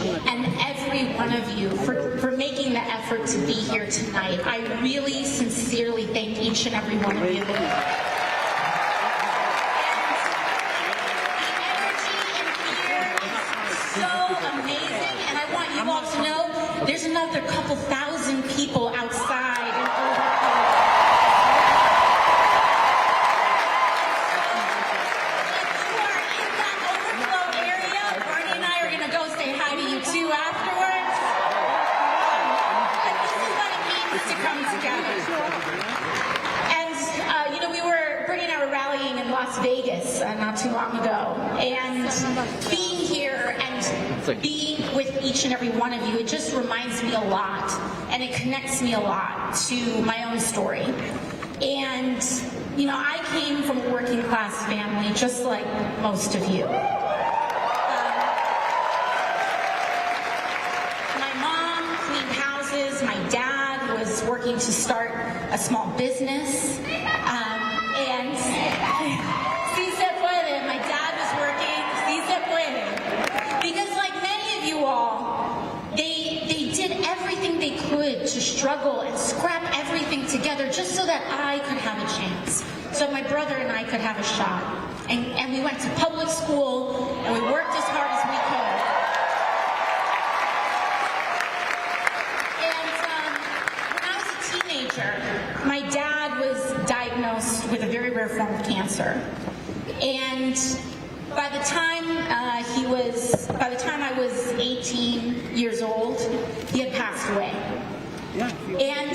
and every one of you for making the effort to be here tonight. I really sincerely thank each and every one of you. The energy in here is so amazing, and I want you all to know there's another couple thousand people outside in Overflow. Las Vegas not too long ago, and being here and being with each and every one of you, it just reminds me a lot, and it connects me a lot to my own story. And you know, I came from a working class family, just like most of you. My mom cleaned houses. My dad was working to start a small business. And si se puede, my dad was working, si se puede. Because like many of you all, they did everything they could to struggle and scrap everything together just so that I could have a chance. So my brother and I could have a shot. And we went to public school, and we worked as hard as we could. And when I was a teenager, my dad was diagnosed with a very rare form of cancer, and by the time I was 18 years old, he had passed away. And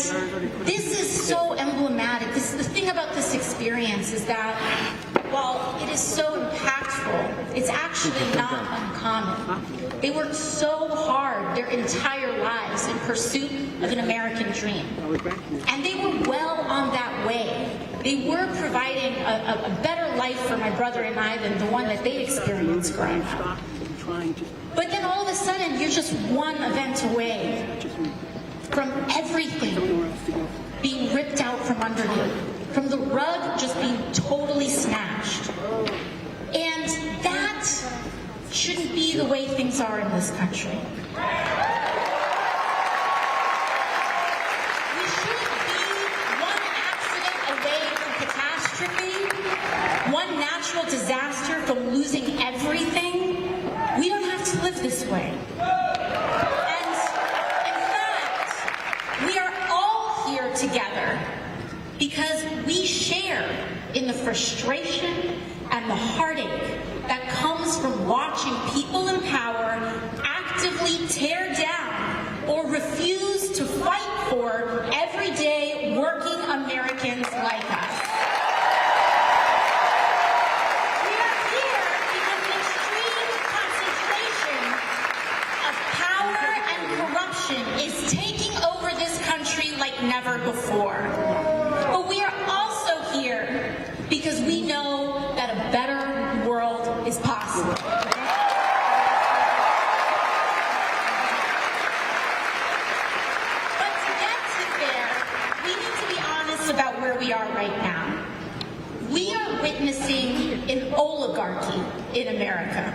this is so emblematic. The thing about this experience is that while it is so impactful, it's actually not uncommon. They worked so hard their entire lives in pursuit of an American dream. And they were well on that way. They were providing a better life for my brother and I than the one that they experienced growing up. But then all of a sudden, you're just one event away from everything being ripped out from under you, from the rug just being totally snatched. And that shouldn't be the way things are in this country. We shouldn't be one accident away from catastrophe, one natural disaster from losing everything. We don't have to live this way. And in fact, we are all here together because we share in the frustration and the heartache that comes from watching people in power actively tear down or refuse to fight for everyday working Americans like us. We are here because the extreme concentration of power and corruption is taking over this country like never before. But we are also here because we know that a better world is possible. But to get to there, we need to be honest about where we are right now. We are witnessing an oligarchy in America,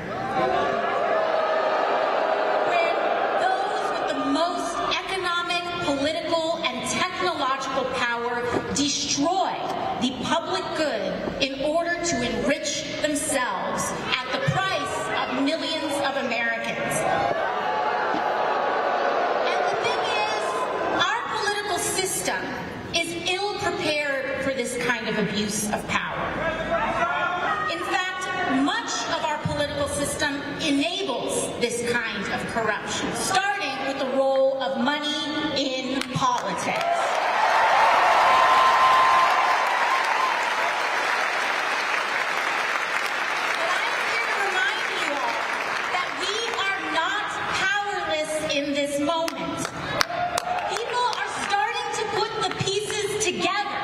where those with the most economic, political, and technological power destroy the public good in order to enrich themselves at the price of millions of Americans. And the thing is, our political system is ill-prepared for this kind of abuse of power. In fact, much of our political system enables this kind of corruption, starting with the role of money in politics. In this moment, people are starting to put the pieces together,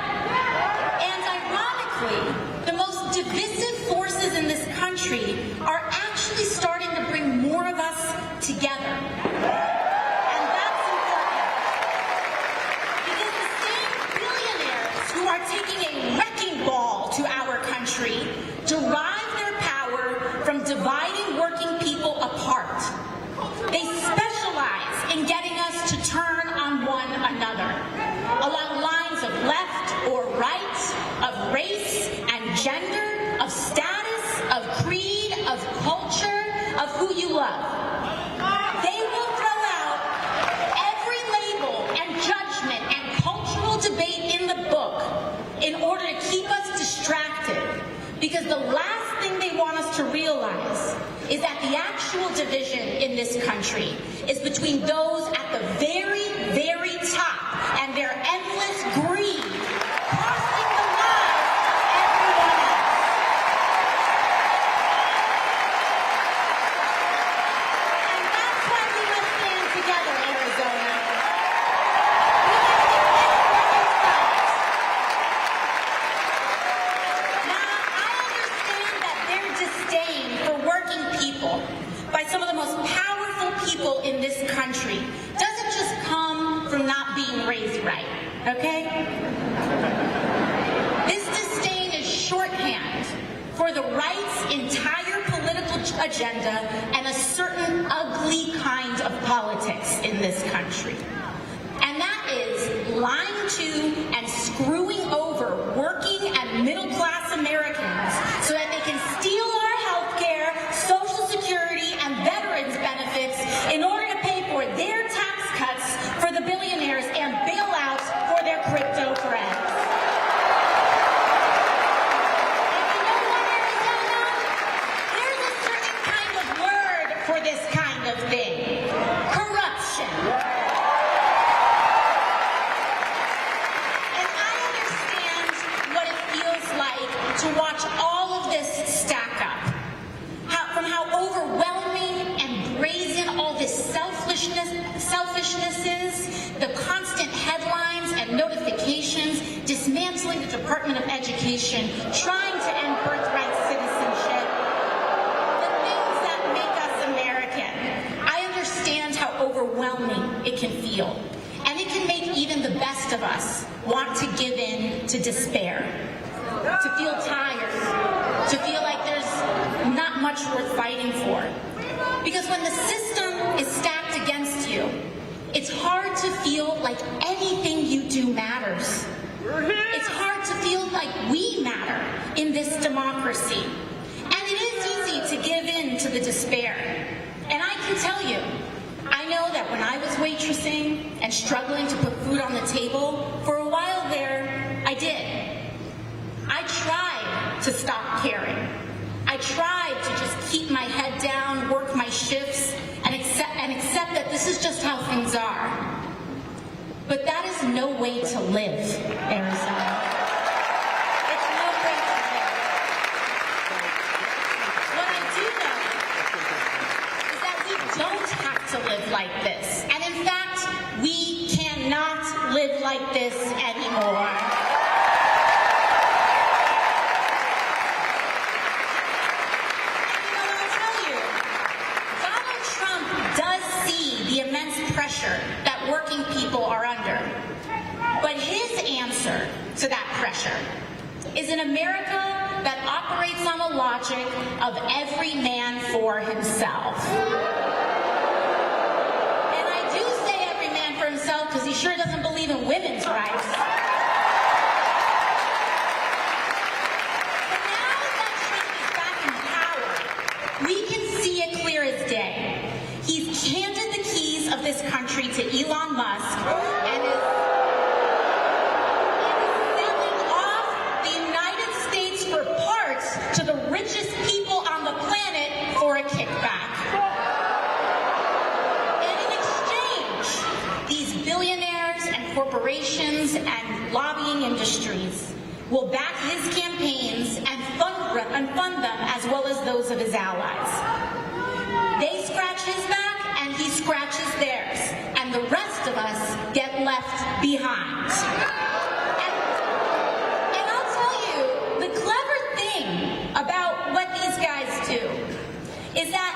and ironically, the most divisive forces in this country are actually starting to bring more of us together. And that's important, because the same billionaires who are taking a wrecking ball to our country derive their power from dividing working people apart. They Because the last thing they want us to realize is that the actual division in this country is between those at the very, very top and their endless greed, costing the lives of everyone else. And that's why we must stand together, Arizona. We must defend ourselves. Now, I understand that their disdain for working people by some of the most powerful people in this country doesn't just come from not being raised right, okay? This disdain is shorthand for the right's entire political agenda and a certain ugly kind of politics in this country. And that is lying to and screwing over working and middle-class Americans so that they can steal our health care, Social Security, and veterans benefits in order to pay for their tax cuts for the billionaires and bailouts for their crypto friends. And you know what, Arizona? There's a certain kind of word for this kind of thing. Corruption. And I understand what it feels like to watch all of this stack up. From how overwhelming and brazen all this selfishness is, the constant headlines and notifications dismantling the Department of Education, trying to end birthright citizenship, the things that make us American. I understand how overwhelming it can feel, and it can make even the best of us want to give in to despair, to feel tired, to feel like there's not much worth fighting for. Because when the system is stacked against you, it's hard to feel like anything you do matters. It's hard to feel like we matter in this democracy. And it is easy to give in to the despair. And I can tell you, I know that when I was waitressing and struggling to put food on the table, for a while there, I did. I tried to stop caring. I tried to just keep my head down, work my shifts, and accept that this is just how things are. But that is no way to live, Arizona. It's no way to live. What I do know is that we don't have to live like this. And in fact, we cannot live like this anymore. Pressure that working people are under. But his answer to that pressure is an America that operates on the logic of every man for himself. And I do say every man for himself because he sure doesn't believe in women's rights. But now that Trump is back in power, we can see it clear as day. He's handed the keys of this country to Elon Musk and is selling off the United States for parts to the richest people on the planet for a kickback. And in exchange, these billionaires and corporations and lobbying industries will back his campaigns and fund them as well as those of his allies. They scratch his back, and he scratches theirs, and the rest of us get left behind. And I'll tell you, the clever thing about what these guys do is that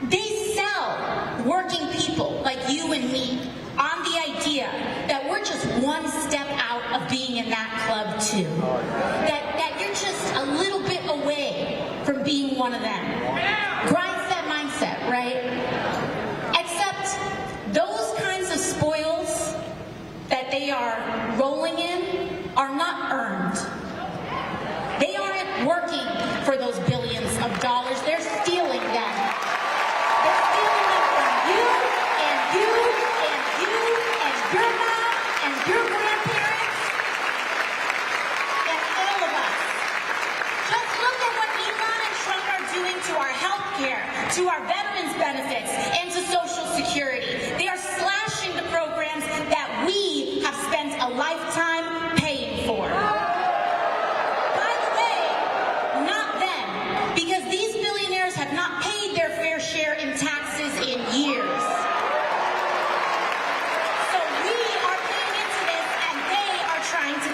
they sell working people like you and me on the idea that we're just one step out of being in that club too. That you're just a little bit away from being one of them. Right? Except those kinds of spoils that they are rolling in are not earned. They aren't working for those billions of dollars. They're stealing them. They're stealing them from you and you and you and your mom and your grandparents and all of us. Just look at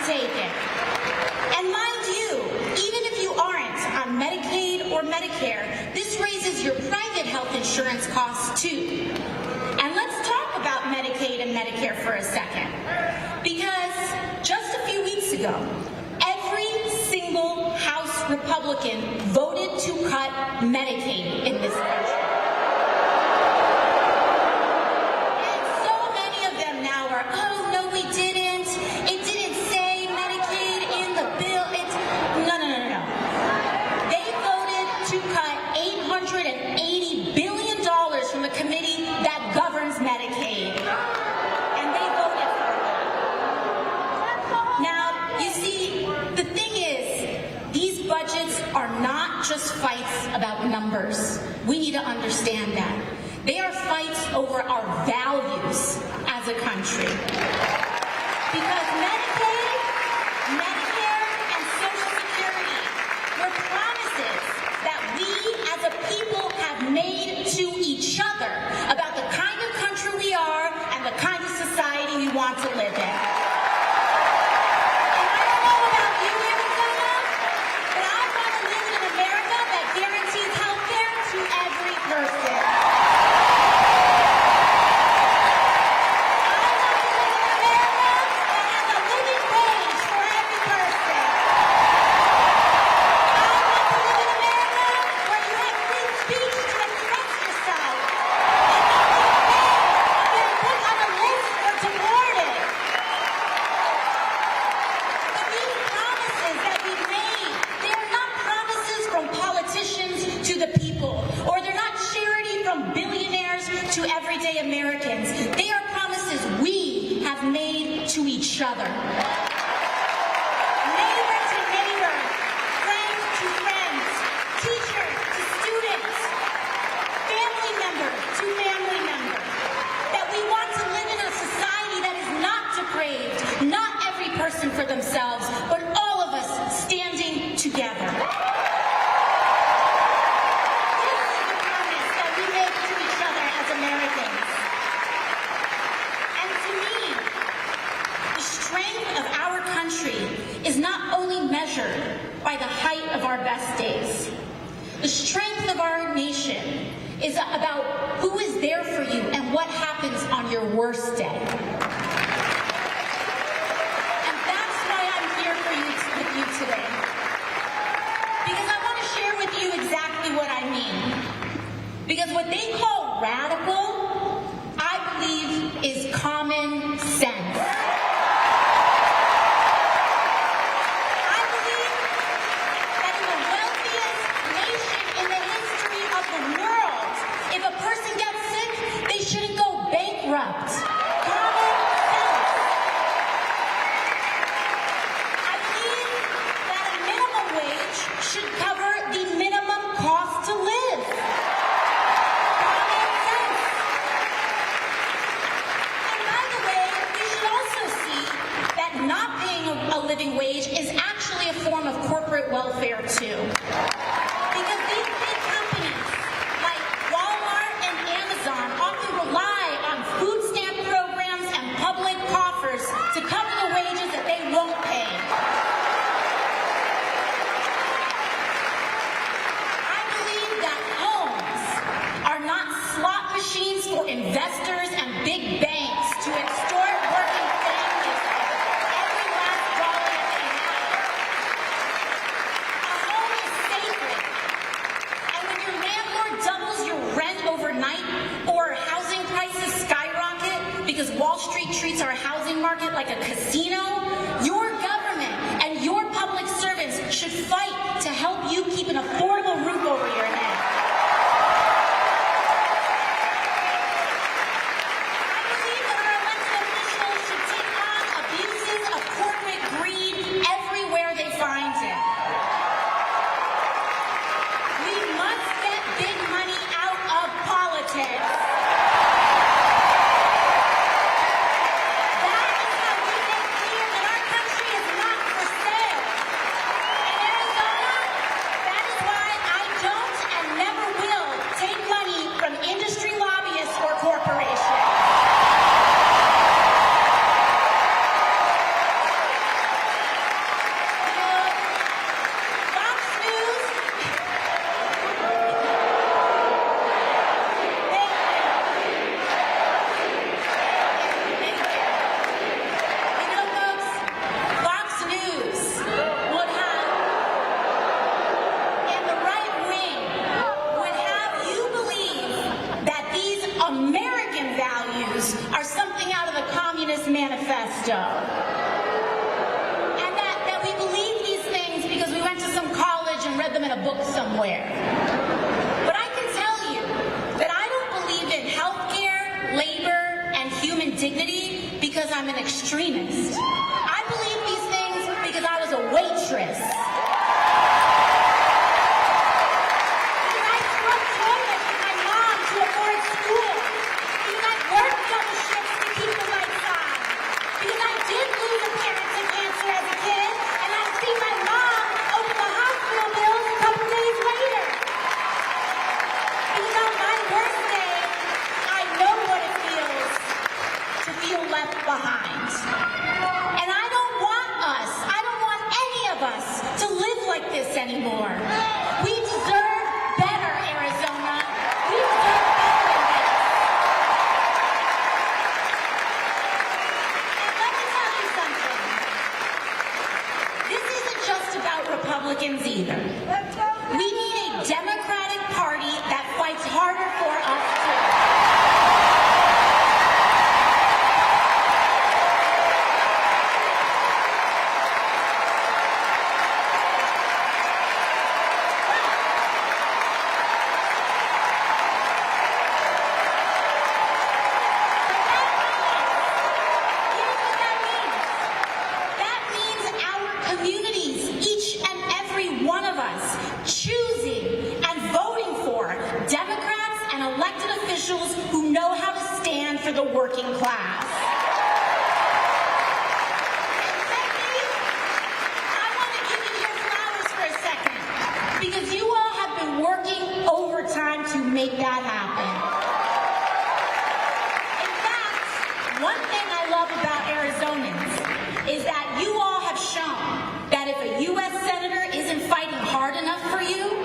take it. And mind you, even if you aren't on Medicaid or Medicare, this raises your private health insurance costs too. And let's talk about Medicaid and Medicare for a second. Because just a few weeks ago, every single House Republican voted to cut Medicaid in this country. And so many of them now are, oh, no, we didn't. It didn't say Medicaid in the bill. No. They voted to cut $880 billion from a committee that governs Medicaid. And they voted for that. Now, you see, the thing is, these budgets are not just fights about numbers. We need to understand that. They are fights over our values as a country. Because Medicaid, Medicare, and Social Security were promises that we as a people have made to each other about the kind of country we are and the kind of society we want to live in. And I don't know about you, Arizona, but I want to live in an America that guarantees health care to every person. Americans. They are promises we have made to each other. Neighbor to neighbor, friend to friends, teacher to students, family member to family member. That we want to live in a society that is not depraved, not every person for themselves, but all of us standing together. Is not only measured by the height of our best days. The strength of our nation is about who is there for you and what happens on your worst day. And that's why I'm here with you today. Because I want to share with you exactly what I mean. Because what they call radical, I believe, is common sense. Common sense. I believe that a minimum wage should cover the minimum cost to live. Common sense. And by the way, we should also see that not paying a living wage is actually a form of corporate welfare too. Because these big companies like Walmart and Amazon often rely on food stamp programs and public coffers to cover the wages that they won't pay. I believe that homes are not slot machines for investors and big banks to extort working families every last dollar that they have. A home is sacred. them in a book somewhere. But I can tell you that I don't believe in healthcare, labor, and human dignity because I'm an extremist. I believe these things because I was a waitress. Because I scrubbed toilets with my mom to afford school. Because I worked double shifts to keep the lights on. Because I did lose a parent to cancer as a kid, and I've seen my mom open the hospital bills a couple days later. Because on my worst day, I know what it feels to feel left behind. And I don't want any of us to live like this anymore. We deserve better, Arizona. We deserve better than this. And let me tell you something. This isn't just about Republicans either. We need a Democratic Party that fights harder for us too. Who know how to stand for the working class. I want to give you your flowers for a second, because you all have been working overtime to make that happen. In fact, one thing I love about Arizonans is that you all have shown that if a U.S. Senator isn't fighting hard enough for you,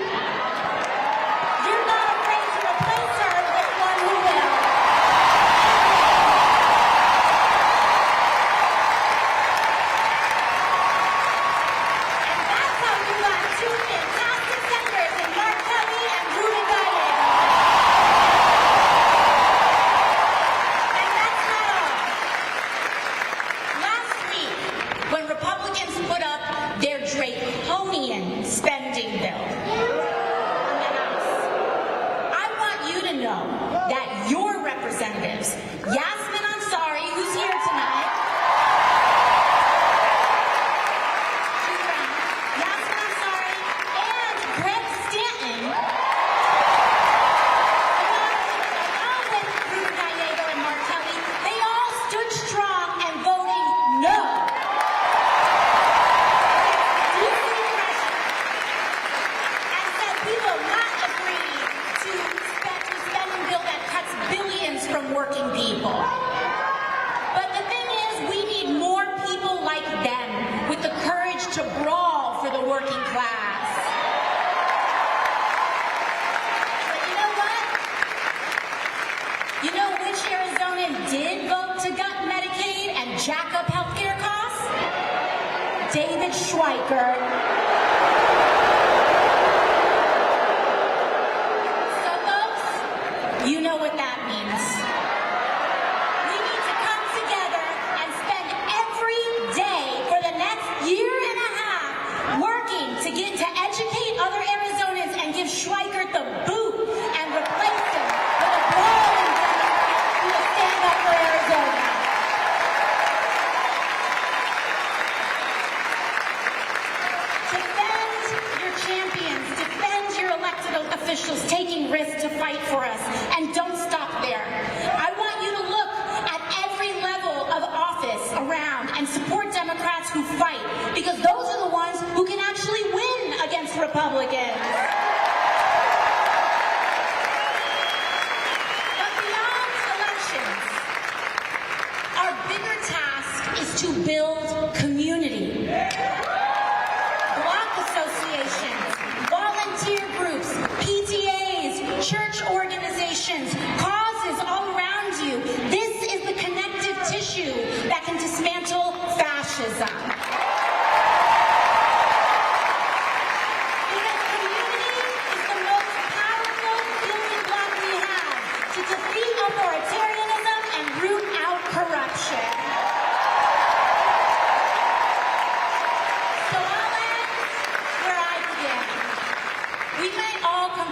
Because community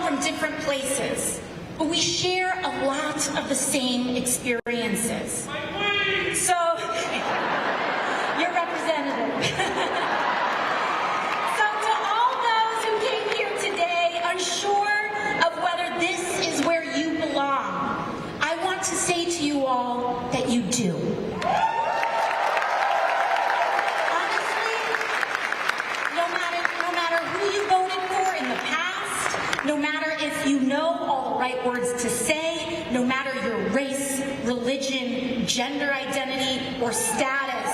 from different places, but we share a lot of the same experiences. So, your representative. So to all those who came here today unsure of whether this is where you belong, I want to say to you all that you do. Honestly, no matter who you voted for in the past, no matter if you know all the right words to say, no matter your race, religion, gender identity, or status,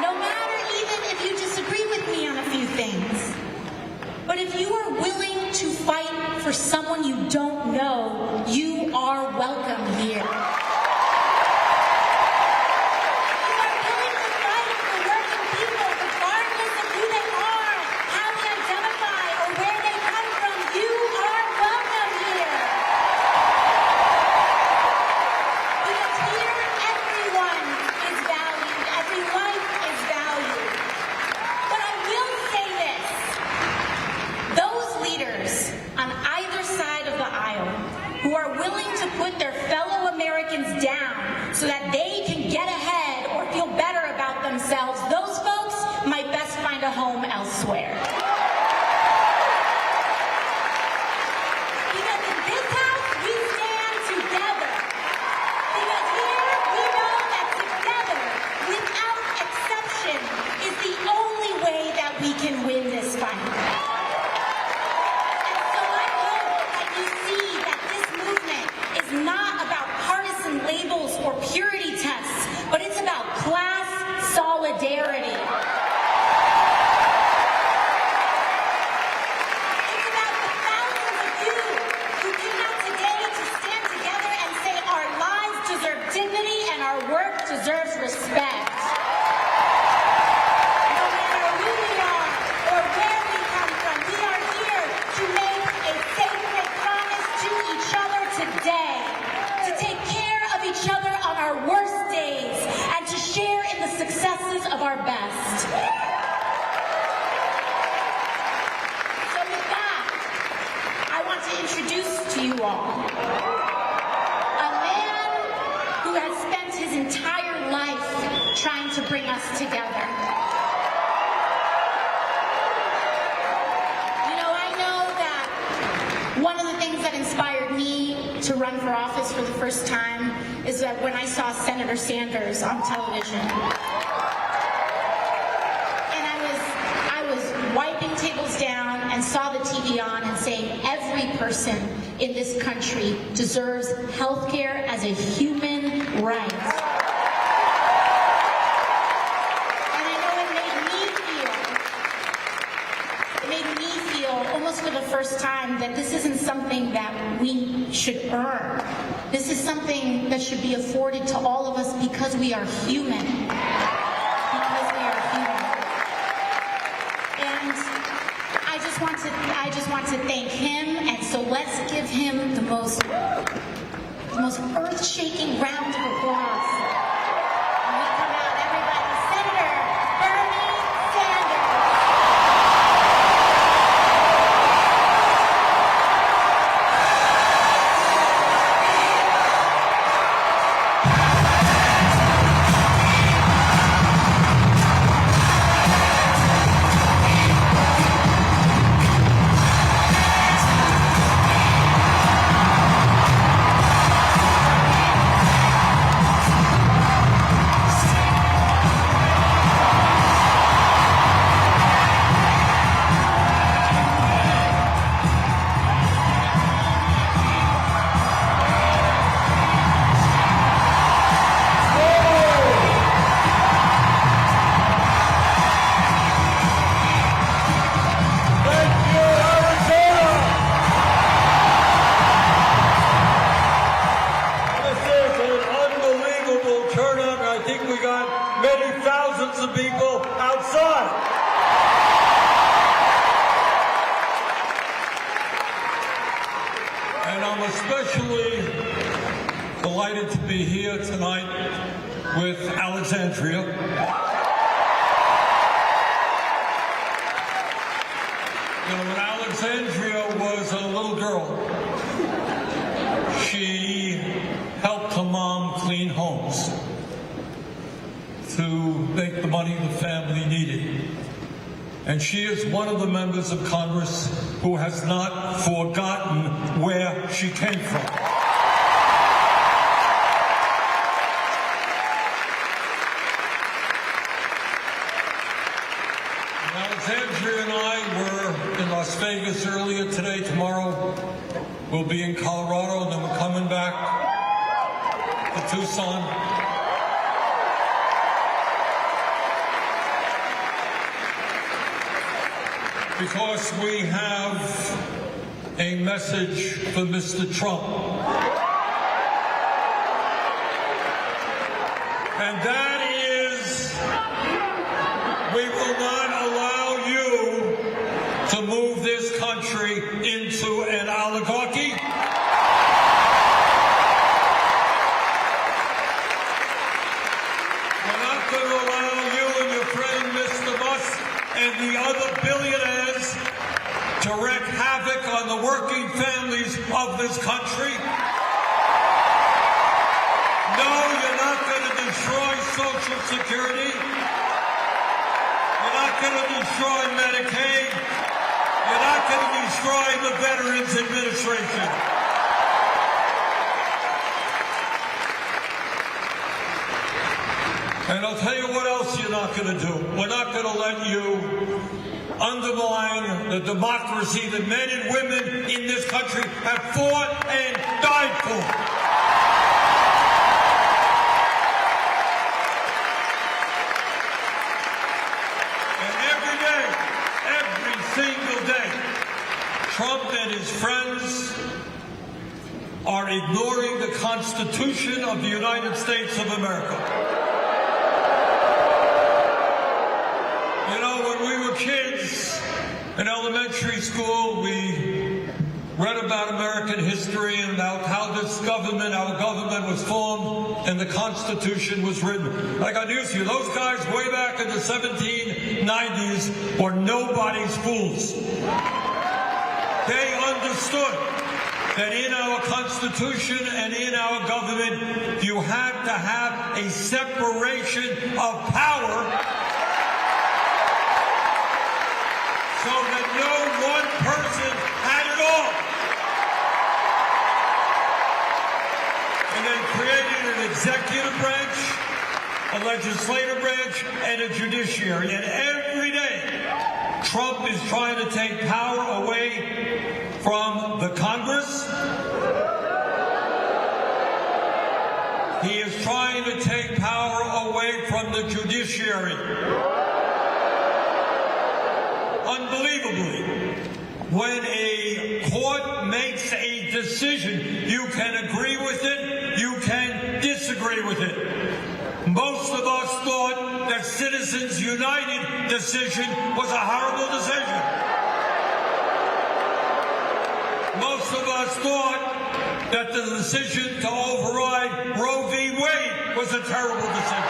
no matter even if you disagree with me on a few things, but if you are willing to fight for someone you don't know, you are welcome here. You are willing to fight for working people regardless of who they are, how they identify, or where they come from. You are welcome here. Because here, everyone is valued. Every life is valued. But I will say this. Those leaders on either side of the aisle who are willing to put their fellow Americans down so that they can get ahead or feel better about themselves, those folks might best find a home elsewhere. Because in this house, we stand together. Because here, we know that together, without exception, is the only way that we can win this fight. And so I hope that you see that this movement is not about partisan labels or purity tests, but it's about class solidarity. It's about the thousands of you who came out today to stand together and say our lives deserve dignity and our work deserves respect. No matter who we are or where we come from, we are here to make a sacred promise to each other today, to take care of each other on our worst days, and to share in the successes of our best. So with that, I want to introduce to you all a man who has spent his entire life trying to bring us together. You know, I know that one of the things that inspired me to run for office for the first time is that when I saw Senator Sanders on television. And I was wiping tables down and saw the TV on and saying every person in this country deserves health care as a human right. And I know it made me feel almost for the first time that this isn't something that we should earn. This is something that should be afforded to all of us because we are human. Because we are human. And I just want to thank him, and so let's give him the most earth-shaking round of applause. When we come out, everybody, Senator Bernie Sanders. especially delighted to be here tonight with Alexandria. You know, when Alexandria was was a little girl, she helped her mom clean homes to make the money the family needed. And she is one of the members of Congress who has not forgotten where she came from. Alexandria and I were in Las Vegas earlier today. Tomorrow we'll be in Colorado, and then we're coming back to Tucson. Because we have a message for Mr. Trump. And that is, we will not allow you to move this country into an oligarchy. We're not going to allow you and your friend Mr. Musk and the other billionaires to wreak havoc on the working families of this country. No, you're not going to destroy Social Security. You're not going to destroy Medicaid. You're not going to destroy the Veterans Administration. And I'll tell you what else you're not going to do. We're not going to let you undermine the democracy that men and women in this country have fought and died for. And every single day, Trump and his friends are ignoring the Constitution of the United States of America. Kids in elementary school, we read about American history and about how this government, our government was formed and the Constitution was written. I got news for you. Those guys way back in the 1790s were nobody's fools. They understood that in our Constitution and in our government, you had to have a separation of power so that no one person had it all. And then created an executive branch, a legislative branch, and a judiciary. And every day, Trump is trying to take power away from the Congress. He is trying to take power away from the judiciary. Unbelievably, when a court makes a decision, you can agree with it, you can disagree with it. Most of us thought that Citizens United decision was a horrible decision. Most of us thought that the decision to override Roe v. Wade was a terrible decision.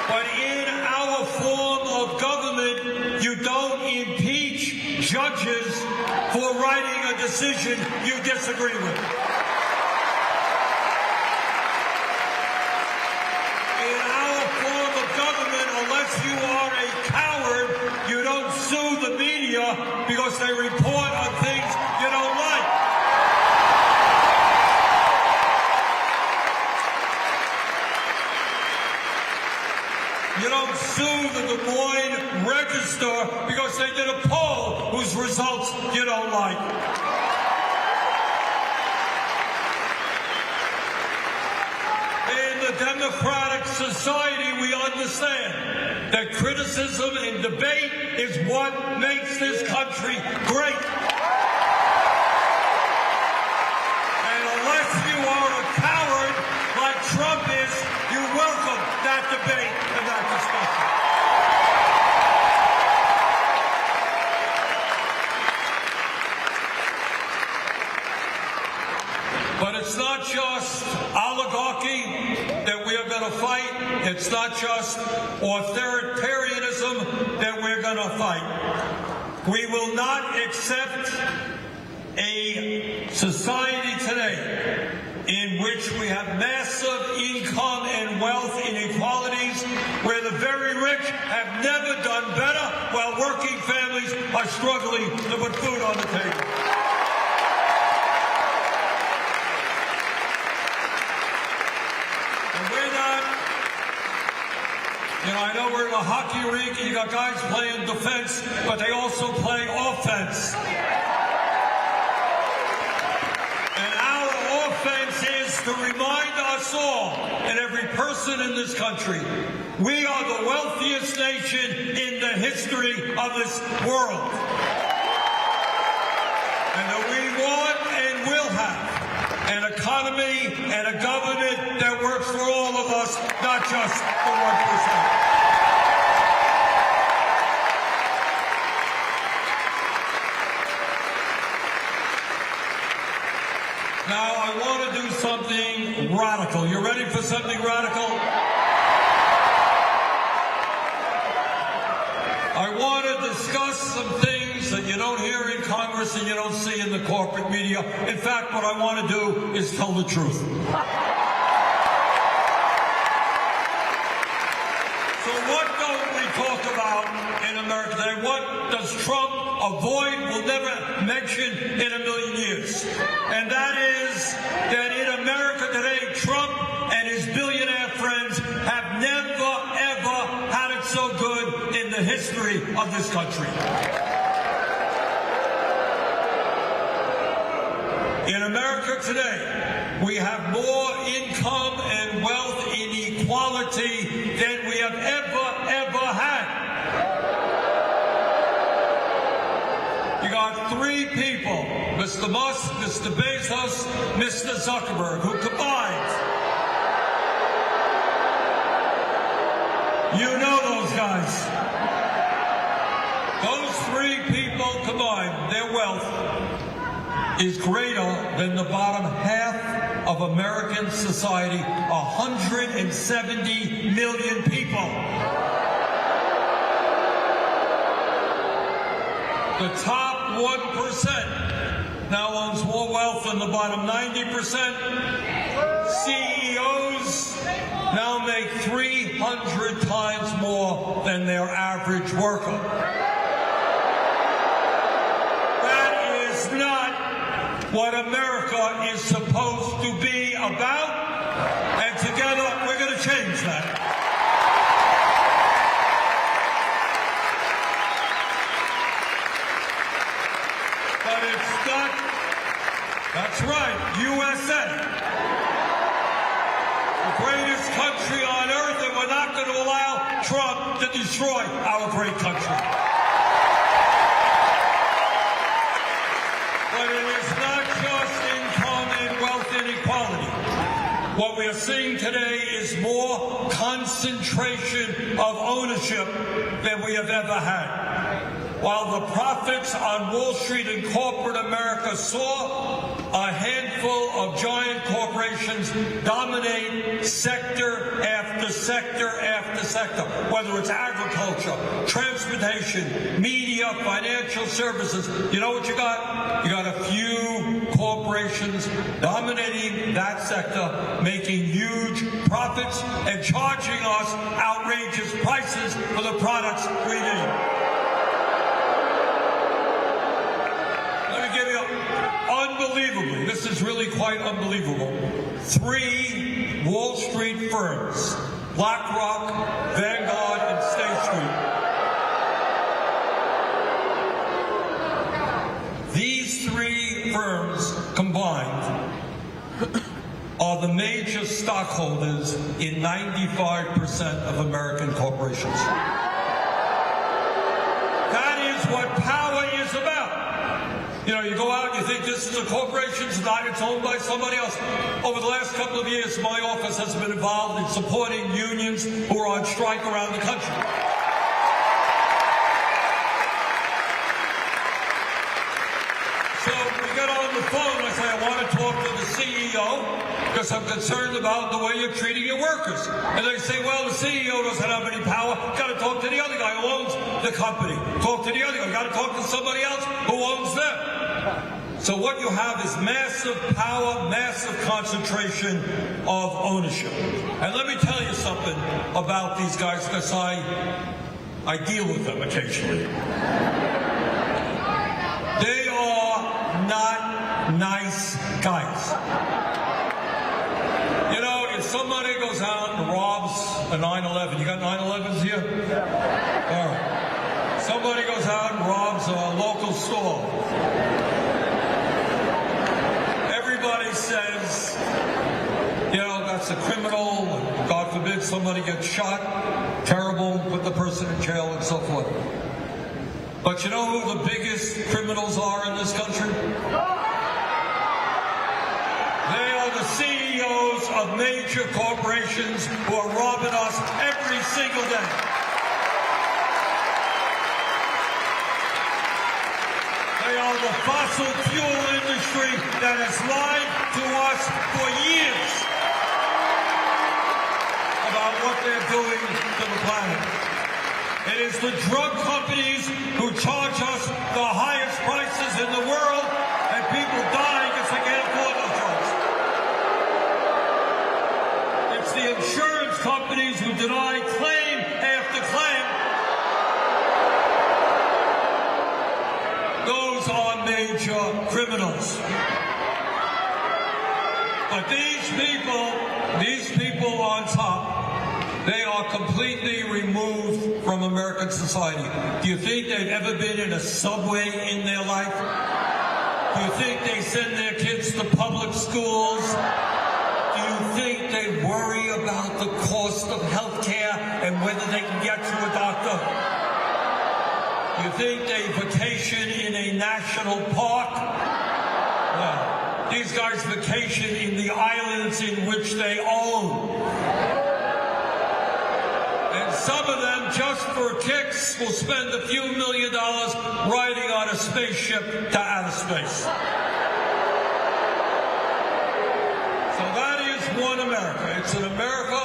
But in our form of government, you don't impeach judges for writing a decision you disagree with. In our form of government, unless you are a coward, you don't sue the media because they report on things you don't like. You don't sue the Des Moines Register because they did a poll whose results you don't like. In the democratic society, we understand that criticism and debate is what makes this country great. And unless you are a coward like Trump is, you welcome that debate and that discussion. But it's not just oligarchy that we are going to fight. It's not just authoritarianism that we're going to fight. We will not accept a society today in which we have massive income and wealth inequalities, where the very rich have never done better while working families are struggling to put food on the table. And we're not, I know we're in a hockey rink and you got guys playing defense, but they also play offense. To remind us all and every person in this country, we are the wealthiest nation in the history of this world. And that we want and will have an economy and a government that works for all of us, not just the 1%. Now, I want to do something radical. You ready for something radical? I want to discuss some things that you don't hear in Congress and you don't see in the corporate media. In fact, what I want to do is tell the truth. So what don't we talk about in America today? What does Trump avoid, will never mention in a million years? And that is that in America today, Trump and his billionaire friends have never, ever had it so good in the history of this country. In America today, we have more income and wealth inequality than we have ever had. You got three people, Mr. Musk, Mr. Bezos, Mr. Zuckerberg, who combined, you know those guys. Those three people combined, their wealth is greater than the bottom half of American society, 170 million people. The top 1% now owns more wealth than the bottom 90%. CEOs now make 300 times more than their average worker. That is not what America is supposed to be about, and together we're going to change that. But it's not, that's right, USA. The greatest country on earth, and we're not going to allow Trump to destroy our great country. But it is not just income and wealth inequality. What we are seeing today is more concentration of ownership than we have ever had. While the profits on Wall Street and corporate America soar, a handful of giant corporations dominate sector after sector after sector, whether it's agriculture, transportation, media, financial services. You know what you got? You got a few corporations dominating that sector, making huge profits and charging us outrageous prices for the products we need. Unbelievably, this is really quite unbelievable. 3 Wall Street firms, BlackRock, Vanguard, and State Street. These 3 firms combined are the major stockholders in 95% of American corporations. That is what power is about. You know, you go out and you think this is a corporation, it's not, it's owned by somebody else. Over the last couple of years, my office has been involved in supporting unions who are on strike around the country. So we get on the phone and I say, I want to talk to the CEO because I'm concerned about the way you're treating your workers. And they say, well, the CEO doesn't have any power. Got to talk to the other guy who owns the company. Talk to the other. You got to talk to somebody else who owns them. So what you have is massive power, massive concentration of ownership. And let me tell you something about these guys, because I deal with them occasionally. They are not nice guys. You know, if somebody goes out and robs a 9/11, you got 9/11s here? All right. Somebody goes out and robs a local store. Everybody says, you know, that's a criminal. God forbid somebody gets shot. Terrible, put the person in jail and so forth. But you know who the biggest criminals are in this country? They are the CEOs of major corporations who are robbing us every single day. They are the fossil fuel industry that has lied to us for years about what they're doing to the planet. It is the drug companies who charge us the highest prices in the world, and people die because they can't afford those drugs. It's the insurance companies who deny claim after claim. Those are major criminals. But these people on top, they are completely removed from American society. Do you think they've ever been in a subway in their life? Do you think they send their kids to public schools? Do you think they worry about the cost of health care and whether they can get to a doctor? Do you think they vacation in a national park? No. These guys vacation in the islands in which they own. Some of them, just for kicks, will spend a few $1 million riding on a spaceship to outer space. So that is one America. It's an America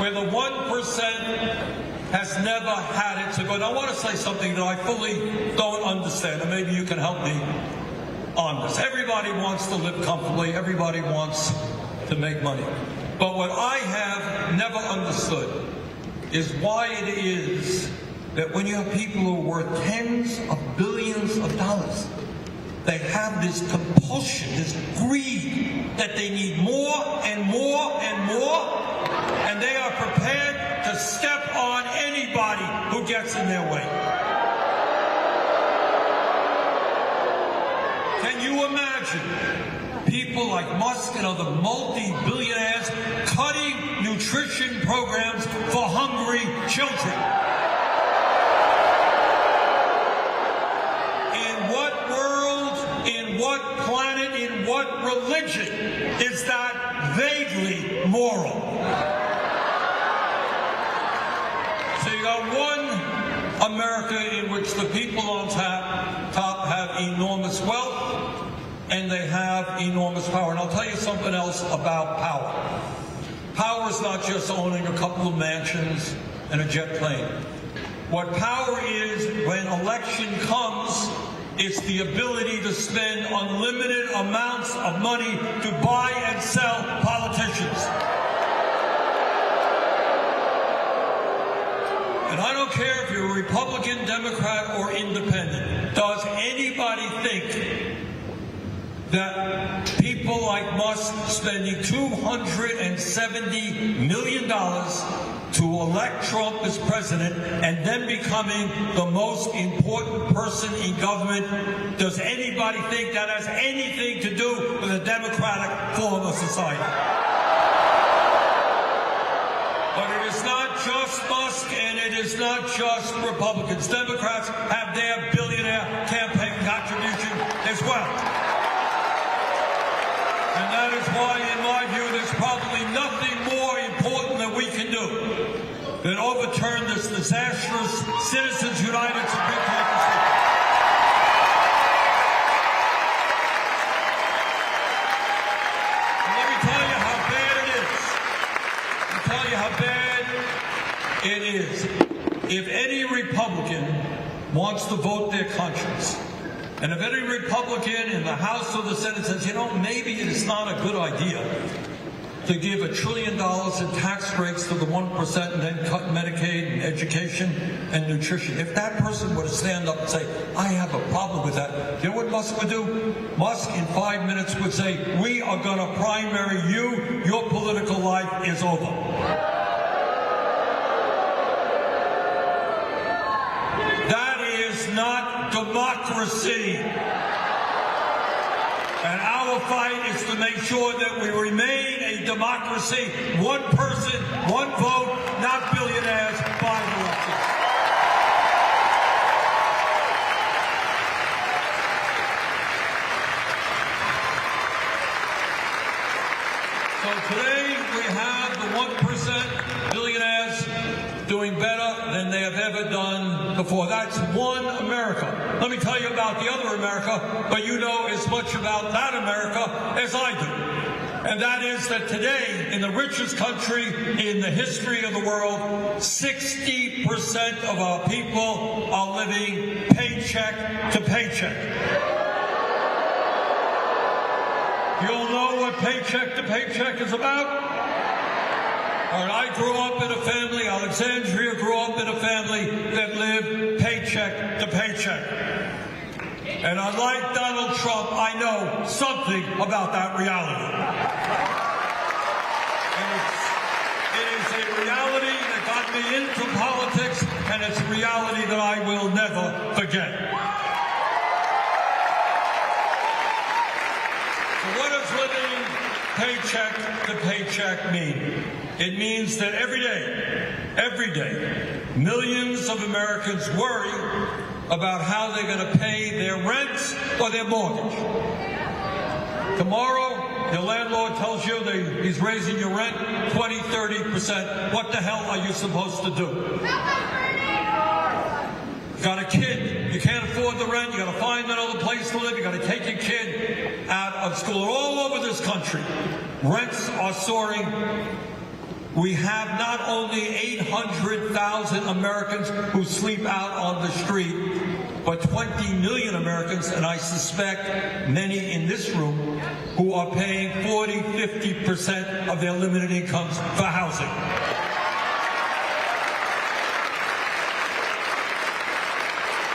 where the 1% has never had it so good. I want to say something that I fully don't understand, and maybe you can help me on this. Everybody wants to live comfortably. Everybody wants to make money. But what I have never understood is why it is that when you have people who are worth tens of billions of dollars, they have this compulsion, this greed, that they need more and more and more, and they are prepared to step on anybody who gets in their way. Can you imagine people like Musk and other multi-billionaires cutting nutrition programs for hungry children? In what world, in what planet, in what religion is that vaguely moral? So you got one America in which the people on top have enormous wealth, and they have enormous power. And I'll tell you something else about power. Power is not just owning a couple of mansions and a jet plane. What power is, when election comes, it's the ability to spend unlimited amounts of money to buy and sell politicians. And I don't care if you're a Republican, Democrat, or Independent. Does anybody think that people like Musk spending $270 million to elect Trump as president and then becoming the most important person in government, does anybody think that has anything to do with a democratic form of society? But it is not just Musk, and it is not just Republicans. Democrats have their billionaire campaign contribution as well. And that is why, in my view, there's probably nothing more important that we can do than overturn this disastrous Citizens United Supreme Court decision. And let me tell you how bad it is. Let me tell you how bad it is. If any Republican wants to vote their conscience. And if any Republican in the House or the Senate says, you know, maybe it's not a good idea to give $1 trillion in tax breaks to the 1% and then cut Medicaid and education and nutrition. If that person were to stand up and say, I have a problem with that, you know what Musk would do? Musk in 5 minutes would say, we are going to primary you. Your political life is over. That is not democracy. And our fight is to make sure that we remain a democracy. One person, one vote, not billionaires buying elections. So today we have the 1% billionaires doing better than they have ever done before. That's one America. Let me tell you about the other America, but you know as much about that America as I do. And that is that today, in the richest country in the history of the world, 60% of our people are living paycheck to paycheck. You all know what paycheck to paycheck is about? All right, I grew up in a family, Alexandria grew up in a family that lived paycheck to paycheck. And unlike Donald Trump, I know something about that reality. And it is a reality that got me into politics, and it's a reality that I will never forget. So what does living paycheck to paycheck mean? It means that every day, millions of Americans worry about how they're going to pay their rent or their mortgage. Tomorrow, your landlord tells you that he's raising your rent 20, 30%. What the hell are you supposed to do? You got a kid, you can't afford the rent, you got to find another place to live, you got to take your kid out of school. All over this country, rents are soaring. We have not only 800,000 Americans who sleep out on the street, but 20 million Americans, and I suspect many in this room, who are paying 40, 50% of their limited incomes for housing.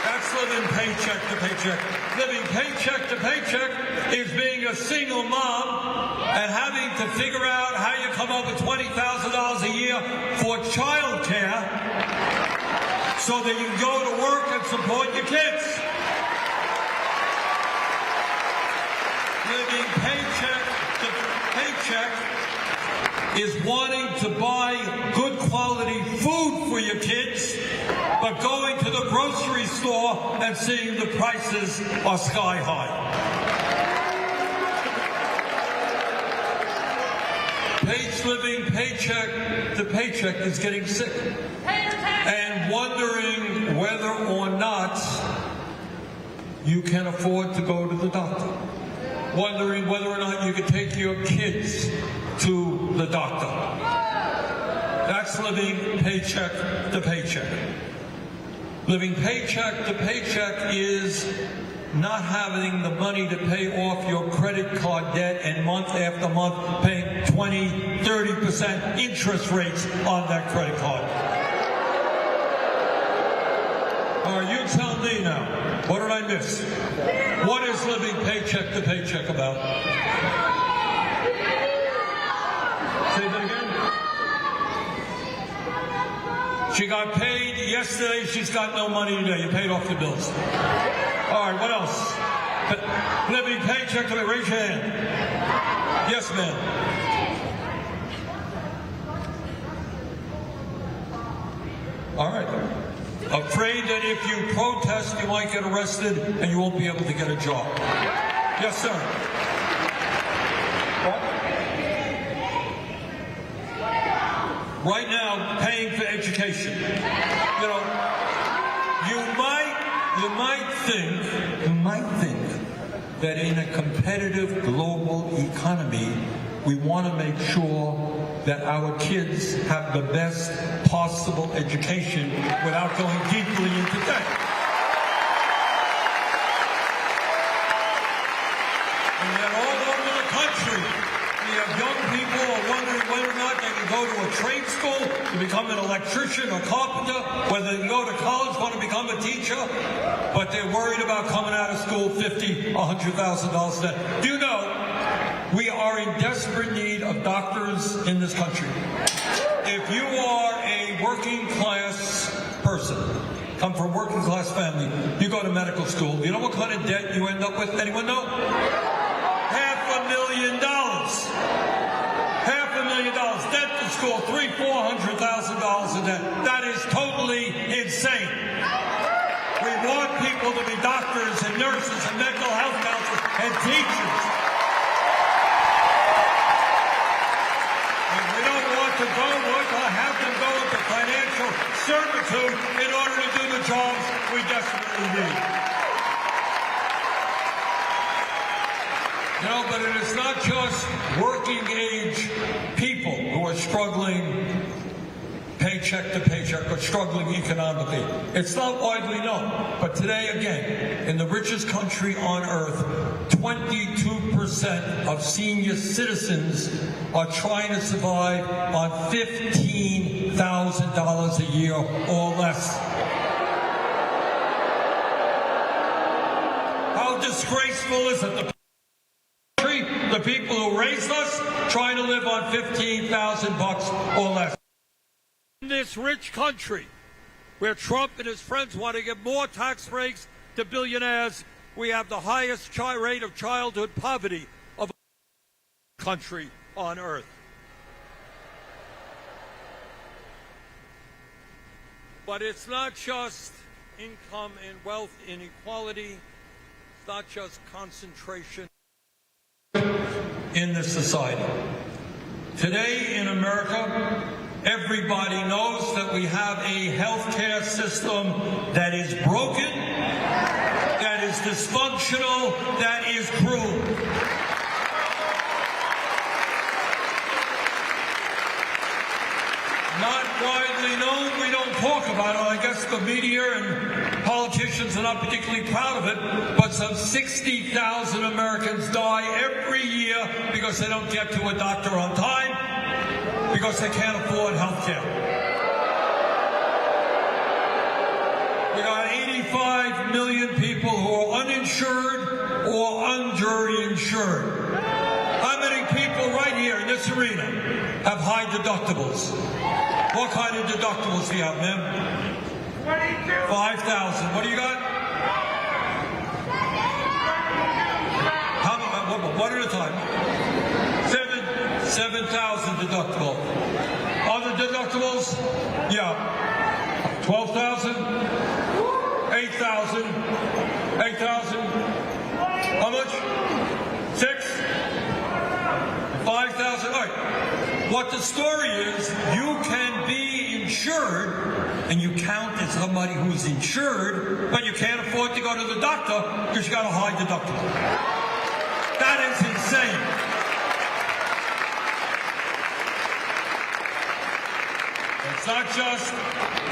That's living paycheck to paycheck. Living paycheck to paycheck is being a single mom and having to figure out how you come up with $20,000 a year for child care so that you can go to work and support your kids. Living paycheck to paycheck is wanting to buy good quality food for your kids, but going to the grocery store and seeing the prices are sky high. Living paycheck to paycheck is getting sick and wondering whether or not you can afford to go to the doctor, wondering whether or not you can take your kids to the doctor. That's living paycheck to paycheck. Living paycheck to paycheck is not having the money to pay off your credit card debt and month after month paying 20, 30% interest rates on that credit card. All right, you tell me now, what did I miss? What is living paycheck to paycheck about? Say that again? She got paid yesterday, she's got no money today. You paid off the bills. All right, what else? Living paycheck to raise your hand. Yes, ma'am. All right. Afraid that if you protest, you might get arrested and you won't be able to get a job. Yes, sir. Right now, paying for education. You know, you might think that in a competitive global economy, we want to make sure that our kids have the best possible education without going deeply into debt. go to a trade school to become an electrician or carpenter, whether they go to college, want to become a teacher, but they're worried about coming out of school $50,000, $100,000 debt. Do you know we are in desperate need of doctors in this country? If you are a working class person, come from a working class family, you go to medical school, you know what kind of debt you end up with? Anyone know? $500,000. $500,000 debt to school, $300,000, $400,000 in debt. That is totally insane. We want people to be doctors and nurses and mental health counselors and teachers. And we don't want to have them go into financial servitude in order to do the jobs we desperately need. You know, but it is not just working age people who are struggling paycheck to paycheck or struggling economically. It's not widely known, but today again, in the richest country on earth, 22% of senior citizens are trying to survive on $15,000 a year or less. How disgraceful is it? The people who raised us trying to live on $15,000 or less. In this rich country, where Trump and his friends want to give more tax breaks to billionaires, we have the highest rate of childhood poverty of any country on earth. But it's not just income and wealth inequality. It's not just concentration in this society. Today in America, everybody knows that we have a healthcare system that is broken, that is dysfunctional, that is cruel. Not widely known, we don't talk about it. I guess the media and politicians are not particularly proud of it, but some 60,000 Americans die every year because they don't get to a doctor on time, because they can't afford health care. We got 85 million people who are uninsured or underinsured. How many people right here in this arena have high deductibles? What kind of deductibles do you have, ma'am? 5,000. What do you got? How about one at a time? 7,000 deductible. Other deductibles? Yeah. 12,000? 8,000? 8,000? How much? 6? 5,000? All right. What the story is, you can be insured, and you count as somebody who's insured, but you can't afford to go to the doctor because you got a high deductible. That is insane. It's not just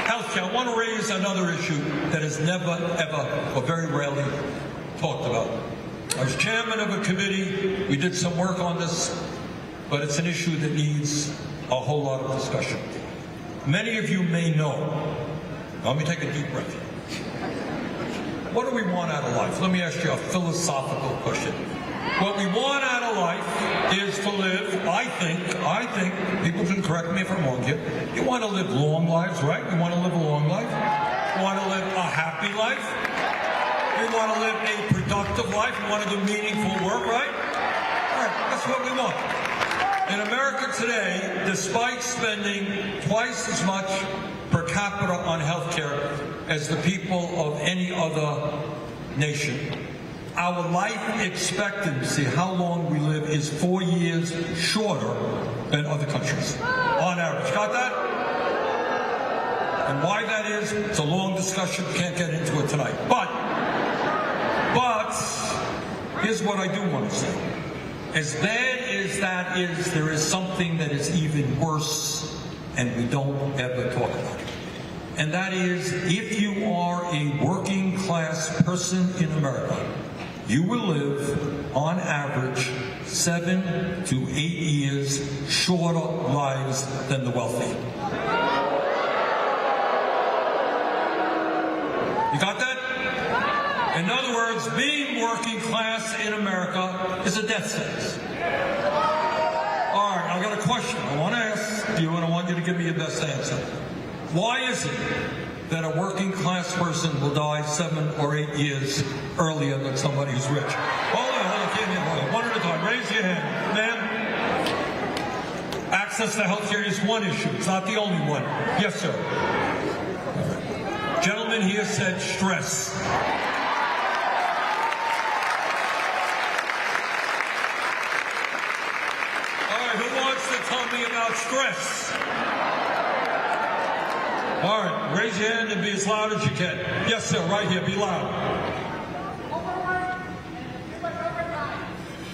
healthcare. I want to raise another issue that is never, ever, or very rarely talked about. I was chairman of a committee. We did some work on this, but it's an issue that needs a whole lot of discussion. Many of you may know. Let me take a deep breath. What do we want out of life? Let me ask you a philosophical question. What we want out of life is to live, I think, people can correct me if I'm wrong here, you want to live long lives, right? You want to live a long life? You want to live a happy life? You want to live a productive life? You want to do meaningful work, right? All right, that's what we want. In America today, despite spending twice as much per capita on health care as the people of any other nation, our life expectancy, how long we live, is 4 years shorter than other countries, on average. Got that? And why that is, it's a long discussion, can't get into it tonight. But here's what I do want to say. As bad as that is, there is something that is even worse, and we don't ever talk about it. And that is, if you are a working class person in America, you will live, on average, 7 to 8 years shorter lives than the wealthy. You got that? In other words, being working class in America is a death sentence. All right, I got a question I want to ask you, and I want you to give me your best answer. Why is it that a working class person will die 7 or 8 years earlier than somebody who's rich? Hold on, one at a time. Raise your hand. Ma'am? Access to health care is one issue. It's not the only one. Yes, sir. Gentleman here said stress. All right, who wants to tell me about stress? All right, raise your hand and be as loud as you can. Yes, sir, right here, be loud.